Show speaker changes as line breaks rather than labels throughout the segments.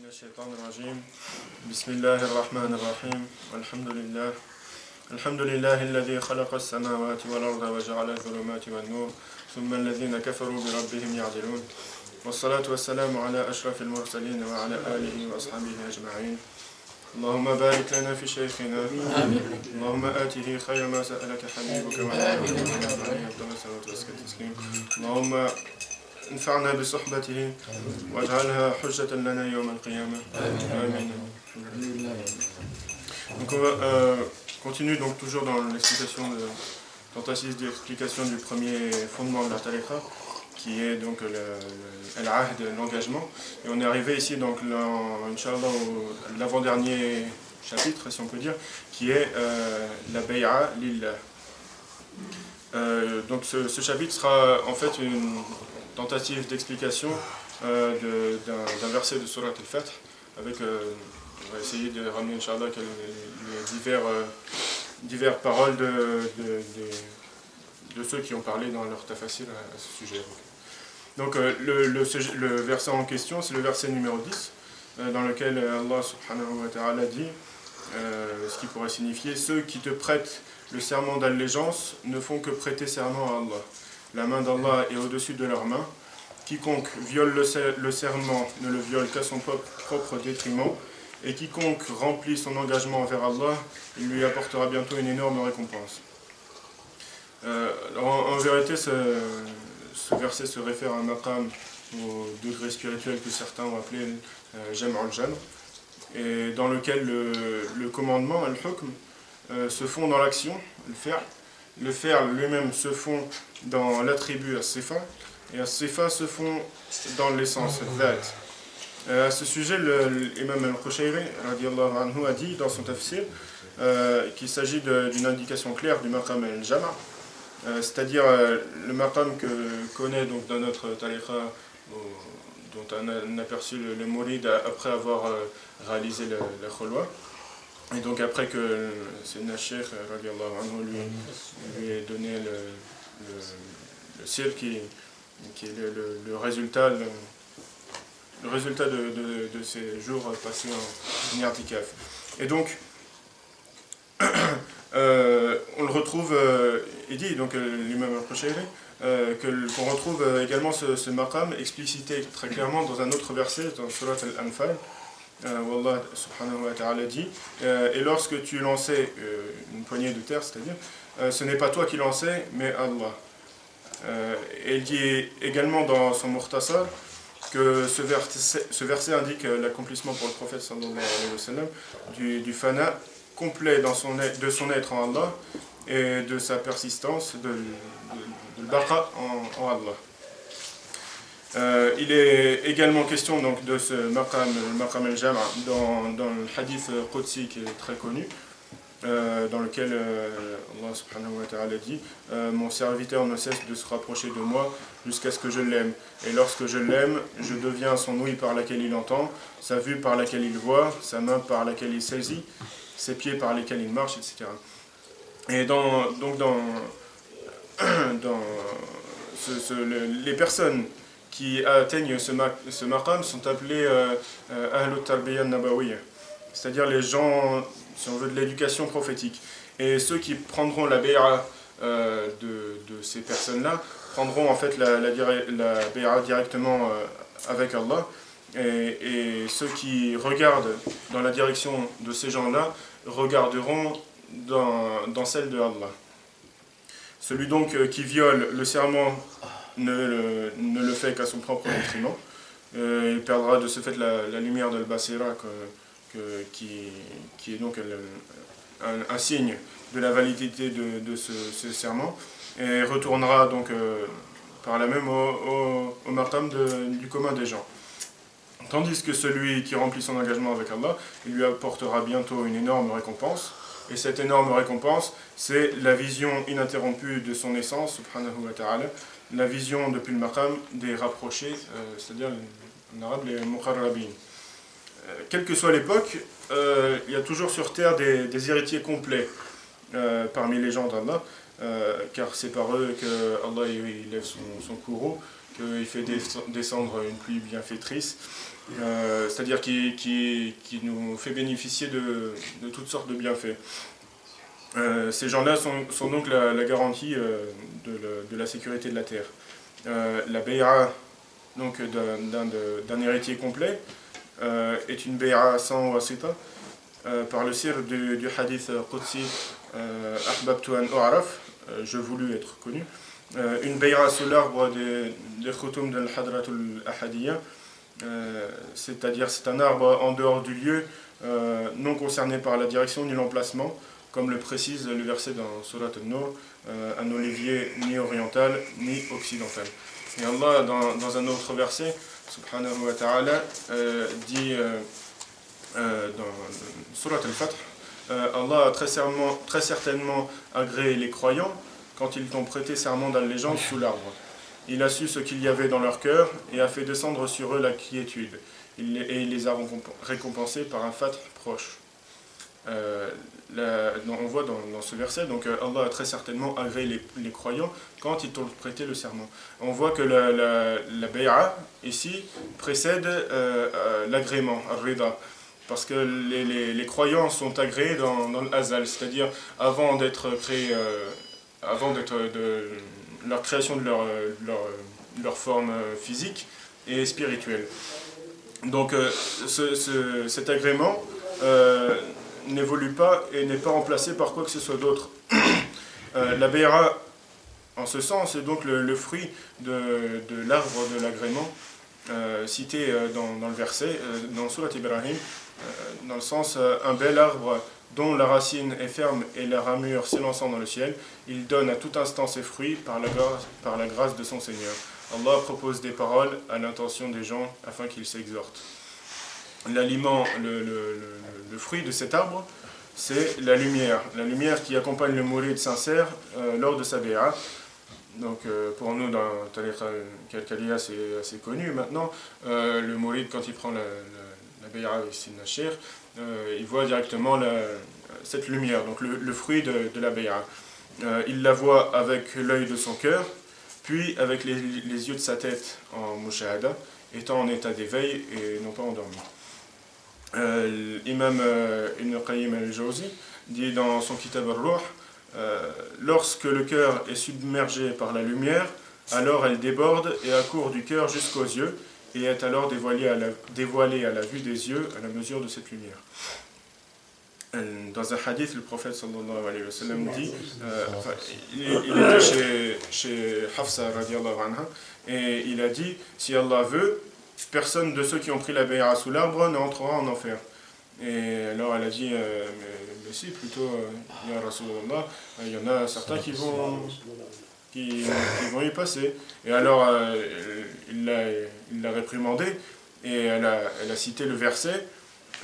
من الشيطان الرجيم بسم الله الرحمن الرحيم الحمد لله الذي خلق السماوات والأرض وجعل الظلمات والنور ثم الذين كفروا بربهم يعدلون والصلاة والسلام على أشرف المرسلين وعلى آله وأصحابه أجمعين اللهم بارك لنا في شيخنا اللهم آته خير ما سألك حبيبك اللهم انفعنا بصحبته واجعلها حجة لنا يوم القيامة آمين. Donc on va continue donc toujours dans l'explication tentative d'explication du premier fondement de la tariqa qui est donc l'ahd, l'engagement, et on est arrivé ici donc inchallah à l'avant-dernier chapitre si on peut dire qui est la bay'a lillah. Donc ce chapitre sera en fait une tentative d'explication d'un verset de Surat al-Fath avec on va essayer de ramener inchallah les divers paroles de ceux qui ont parlé dans leur tafasir à ce sujet. Donc le verset en question c'est le verset numéro 10 dans lequel Allah subhanahu wa ta'ala dit ce qui pourrait signifier ceux qui te prêtent le serment d'allégeance ne font que prêter serment à Allah. La main d'Allah est au-dessus de leurs mains. Quiconque viole le serment ne le viole qu'à son propre détriment. Et quiconque remplit son engagement envers Allah, il lui apportera bientôt une énorme récompense. En vérité, ce verset se réfère à un maqam, au degré spirituel que certains ont appelé Jam' al-Jamr, et dans lequel le commandement, al-hukm, se fond dans l'action, le faire lui-même se fond dans l'attribut as-sifa, et as-sifa se fond dans l'essence, al-dhat. À ce sujet, l'imam al-Qushayri radiyallahu anhu a dit dans son tafsir qu'il s'agit d'une indication claire du maqam al-jama', c'est-à-dire le maqam que connaît donc dans notre tariqa, dont on a aperçu le mourid après avoir réalisé la khulwa. Et donc après que Sayyidina Cheikh radiyallahu anhu lui ait donné le sir qui est le résultat de ces jours passés en i'tikaf. Et donc on le retrouve, il dit donc l'imam al-Qushayri qu'on retrouve également ce maqam explicité très clairement dans un autre verset dans Surat al-Anfal. Allah subhanahu wa ta'ala dit et lorsque tu lançais une poignée de terre, c'est-à-dire ce n'est pas toi qui lançais mais Allah. Et il dit également dans son Mukhtasar que ce verset indique l'accomplissement pour le prophète sallallahu alayhi wa sallam du fana complet de son être en Allah et de sa persistance de baqa en Allah. Il est également question donc de ce maqam al-jama' dans le hadith Qudsi qui est très connu, dans lequel Allah subhanahu wa ta'ala dit mon serviteur ne cesse de se rapprocher de moi jusqu'à ce que je l'aime, et lorsque je l'aime, je deviens son ouïe par laquelle il entend, sa vue par laquelle il voit, sa main par laquelle il saisit, ses pieds par lesquels il marche, etc. Et les personnes qui atteignent ce maqam sont appelés Ahlut Tarbiyya Nabawiyya, c'est-à-dire les gens, si on veut, de l'éducation prophétique. Et ceux qui prendront la bay'a de ces personnes-là prendront en fait la bay'a directement avec Allah. Et ceux qui regardent dans la direction de ces gens-là regarderont dans celle de Allah. Celui donc qui viole le serment ne le fait qu'à son propre détriment. Il perdra de ce fait la lumière de l'Basira qui est donc un signe de la validité de ce serment, et retournera donc par là même au maqam du commun des gens. Tandis que celui qui remplit son engagement avec Allah, il lui apportera bientôt une énorme récompense, et cette énorme récompense, c'est la vision ininterrompue de son essence, subhanahu wa ta'ala, la vision depuis le maqam des rapprochés, c'est-à-dire en arabe les muqarrabin. Quelle que soit l'époque, il y a toujours sur terre des héritiers complets parmi les gens d'Allah. car c'est par eux que Allah il lève son courroux, qu'il fait descendre une pluie bienfaitrice, c'est-à-dire qui nous fait bénéficier de toutes sortes de bienfaits. Ces gens-là sont donc la garantie de la sécurité de la terre. La bay'a donc d'un héritier complet est une bay'a sans wasita, par le sir du hadith Qudsi Ahbabtu an u'araf, je voulus être connu. Une bay'a sous l'arbre des khutum de l'Hadratul Ahadiyya, c'est-à-dire c'est un arbre en dehors du lieu, non concerné par la direction ni l'emplacement, comme le précise le verset dans Surat An-Nur, un olivier ni oriental ni occidental. Et Allah, dans un autre verset, subhanahu wa ta'ala, dit dans Surat Al-Fath, Allah a très certainement agréé les croyants quand ils t'ont prêté serment d'allégeance sous l'arbre. Il a su ce qu'il y avait dans leur cœur et a fait descendre sur eux la quiétude. Et il les a récompensés par un fath proche. On voit dans ce verset, donc Allah a très certainement agréé les croyants quand ils t'ont prêté le serment. On voit que la bay'a ici précède l'agrément, al-rida, parce que les croyants sont agréés dans l'azal, c'est-à-dire avant d'être créés, avant de leur création de leur forme physique et spirituelle. Donc cet agrément n'évolue pas et n'est pas remplacé par quoi que ce soit d'autre. La bay'a, en ce sens, est donc le fruit de l'arbre de l'agrément cité dans le verset, dans Surat Ibrahim, dans le sens un bel arbre dont la racine est ferme et la ramure s'élançant dans le ciel, il donne à tout instant ses fruits par la grâce de son Seigneur. Allah propose des paroles à l'intention des gens afin qu'ils s'exhortent. L'aliment, le fruit de cet arbre, c'est la lumière qui accompagne le mourid sincère lors de sa bay'a. Donc pour nous dans Tariq al-Kalkaliya c'est assez connu maintenant, le mourid quand il prend la bay'a ici de Nashir, il voit directement cette lumière, donc le fruit de la bay'a. Il la voit avec l'œil de son cœur, puis avec les yeux de sa tête en mushahada, étant en état d'éveil et non pas endormi. L'imam Ibn Qayyim al-Jawzi dit dans son Kitab al-Ruh, lorsque le cœur est submergé par la lumière, alors elle déborde et accourt du cœur jusqu'aux yeux et est alors dévoilée à la vue des yeux à la mesure de cette lumière. Dans un hadith, le prophète sallallahu alayhi wa sallam dit, il était chez Hafsa radiallahu anha, et il a dit, si Allah veut, personne de ceux qui ont pris la bay'a sous l'arbre n'entrera en enfer. Et alors elle a dit, mais si, plutôt, ya Rasulallah, il y en a certains qui vont y passer. Et alors il l'a réprimandé, et elle a cité le verset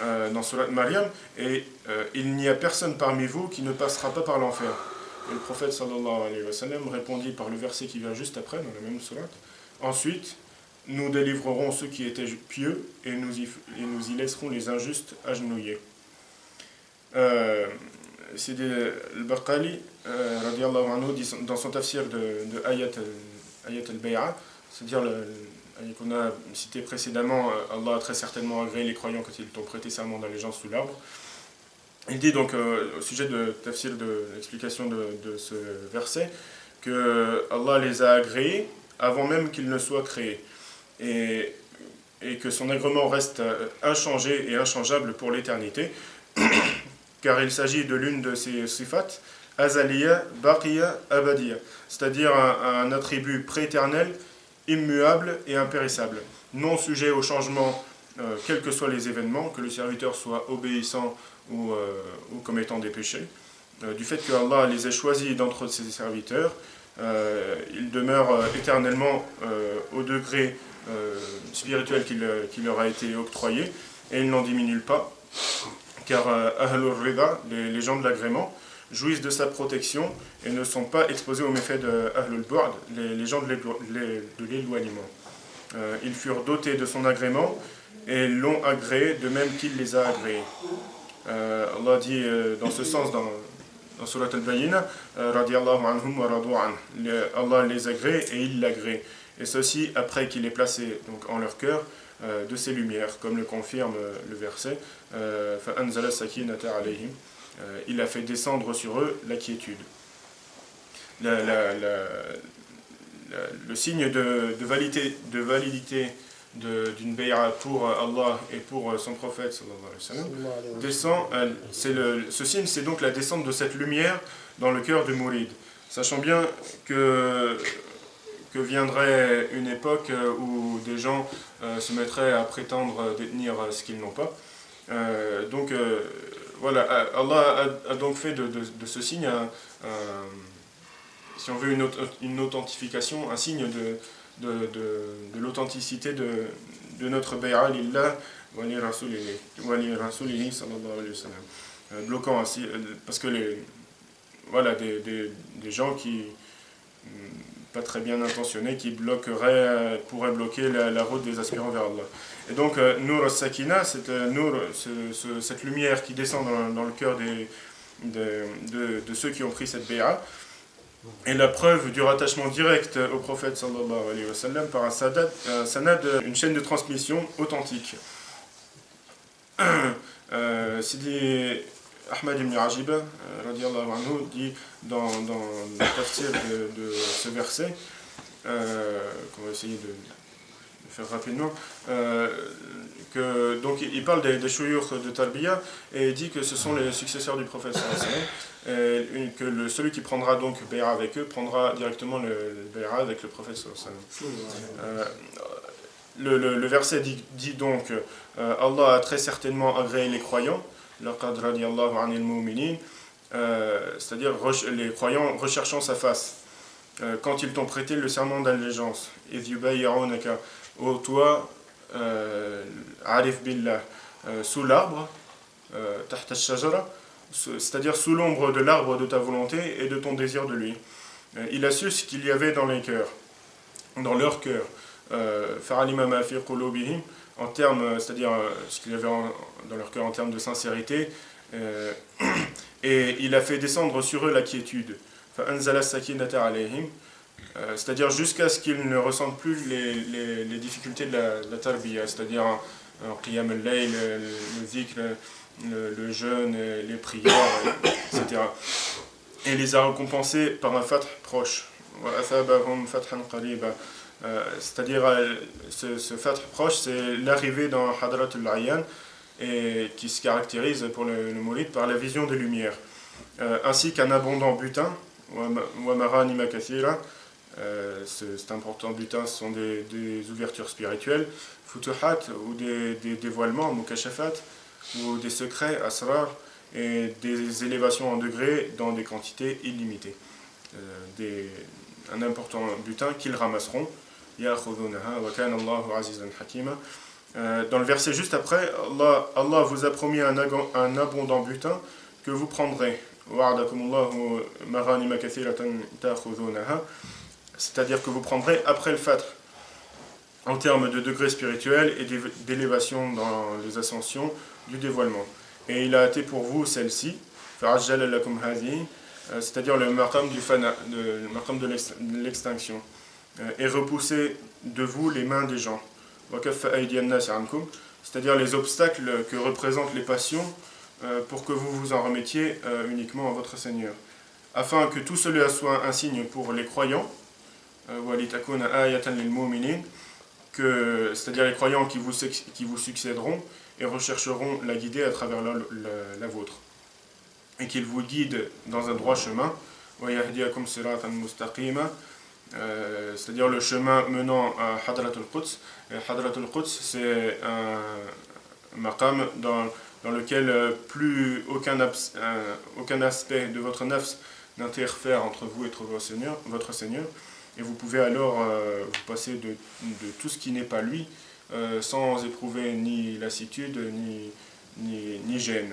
dans Surat Maryam, et il n'y a personne parmi vous qui ne passera pas par l'enfer. Et le prophète sallallahu alayhi wa sallam répondit par le verset qui vient juste après, dans la même surat, ensuite, nous délivrerons ceux qui étaient pieux et nous y laisserons les injustes agenouillés. Sidi al-Baqali, radiallahu anhu, dit dans son tafsir de Ayat al-Bay'a, c'est-à-dire qu'on a cité précédemment, Allah a très certainement agréé les croyants quand ils t'ont prêté serment d'allégeance sous l'arbre. Il dit donc au sujet de tafsir de l'explication de ce verset que Allah les a agréés avant même qu'ils ne soient créés. Et que son agrément reste inchangé et inchangeable pour l'éternité, car il s'agit de l'une de ses sifat, azaliya, baqiya, abadiya, c'est-à-dire un attribut prééternel, immuable et impérissable, non sujet au changement, quels que soient les événements, que le serviteur soit obéissant ou commettant des péchés. Du fait que Allah les ait choisis d'entre ses serviteurs, il demeure éternellement au degré spirituel qui leur a été octroyé, et il n'en diminue pas, car Ahlul Rida, les gens de l'agrément, jouissent de sa protection et ne sont pas exposés aux méfaits de Ahlul Bu'd, les gens de l'éloignement. Ils furent dotés de son agrément et l'ont agréé de même qu'il les a agréés. Allah dit dans ce sens dans dans Surat Al-Bayyina, radiyallahu anhum wa radu an. Allah les agrée et il l'agrée. Et ceci après qu'il ait placé donc, en leur cœur de ses lumières, comme le confirme le verset فَأَنزَلَ السَّكِينَةَ عَلَيْهِمْ. Il a fait descendre sur eux la quiétude. Le signe de validité d'une bay'a pour Allah et pour son prophète sallallahu alayhi wa sallam, descend, ce signe c'est donc la descente de cette lumière dans le cœur du mouride, sachant bien que viendrait une époque où des gens se mettraient à prétendre détenir ce qu'ils n'ont pas. Voilà, Allah a donc fait de ce signe si on veut une authentification, un signe de l'authenticité de notre bay'a lillah wa li rasulihi sallallahu alayhi wa sallam. Bloquant ainsi, parce que des gens qui pas très bien intentionnés qui pourraient bloquer la route des aspirants vers Allah. Et donc, Nur al-Sakina, cette lumière qui descend dans le cœur de ceux qui ont pris cette bay'a, est la preuve du rattachement direct au prophète sallallahu alayhi wa sallam par un sanad, une chaîne de transmission authentique. Sidi Ahmad ibn Ajiba, radiallahu anhu, dit dans le tafsir de ce verset, qu'on va essayer de faire rapidement, donc il parle des shuyukh de Tarbiya et il dit que ce sont les successeurs du prophète sallallahu alayhi wa sallam, et que celui qui prendra donc bay'a avec eux prendra directement le bay'a avec le prophète sallallahu alayhi wa sallam. Le verset dit donc Allah a très certainement agréé les croyants, laqad radiyallahu anil mu'minin, c'est-à-dire les croyants recherchant sa face, quand ils t'ont prêté le serment d'allégeance, idh yubayyi'unaka, ô toi arif billah, sous l'arbre, tahta ash-shajara, c'est-à-dire sous l'ombre de l'arbre de ta volonté et de ton désir de lui. Il a su ce qu'il y avait dans leur cœur, fa'alima ma fi qulubihim, en termes, c'est-à-dire ce qu'il y avait dans leur cœur en termes de sincérité, et il a fait descendre sur eux la quiétude, fa'anzala as-sakinata alayhim, c'est-à-dire jusqu'à ce qu'ils ne ressentent plus les difficultés de la tarbiya, c'est-à-dire qiyam al-layl, le zikr, le jeûne, les prières, etc. Et les a récompensés par un fath proche. C'est-à-dire ce fath proche, c'est l'arrivée dans Hadrat al-Ayyan, et qui se caractérise pour le mouride par la vision des lumières, ainsi qu'un abondant butin, cet important butin, ce sont des ouvertures spirituelles, futuhat, ou des dévoilements, mukashafat, ou des secrets, asrar, et des élévations en degrés dans des quantités illimitées. Un important butin qu'ils ramasseront. Dans le verset juste après, Allah vous a promis un abondant butin que vous prendrez. C'est-à-dire que vous prendrez après le fatr, en termes de degrés spirituels et d'élévation dans les ascensions du dévoilement. Et il a été pour vous celle-ci, c'est-à-dire le maqam de l'extinction, et repousser de vous les mains des gens, c'est-à-dire les obstacles que représentent les passions, pour que vous vous en remettiez uniquement à votre Seigneur, afin que tout cela soit un signe pour les croyants, c'est-à-dire les croyants qui vous succéderont et rechercheront la guidée à travers la vôtre, et qu'ils vous guident dans un droit chemin, c'est-à-dire le chemin menant à Hadrat al-Quds. Hadrat al-Quds, c'est un maqam dans lequel plus aucun aspect de votre nafs n'interfère entre vous et votre Seigneur, et vous pouvez alors vous passer de tout ce qui n'est pas lui, sans éprouver ni lassitude ni gêne.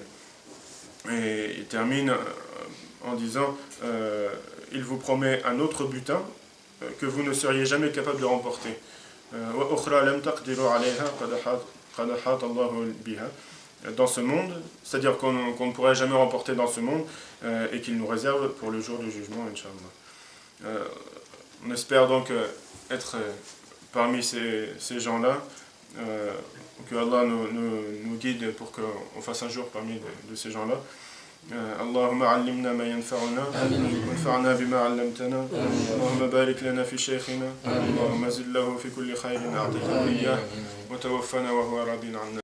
Et il termine en disant il vous promet un autre butin que vous ne seriez jamais capable de remporter. dans ce monde, c'est-à-dire qu'on ne pourrait jamais remporter dans ce monde, et qu'il nous réserve pour le jour du jugement, Inch'Allah. On espère donc être parmi ces gens-là, que Allah nous guide pour qu'on fasse un jour parmi de ces gens-là. اللهم علمنا ما ينفعنا وانفعنا بما علمتنا اللهم بارك لنا في شيخنا اللهم زد له في كل خير أعطيته إياه وتوفنا وهو راض عنا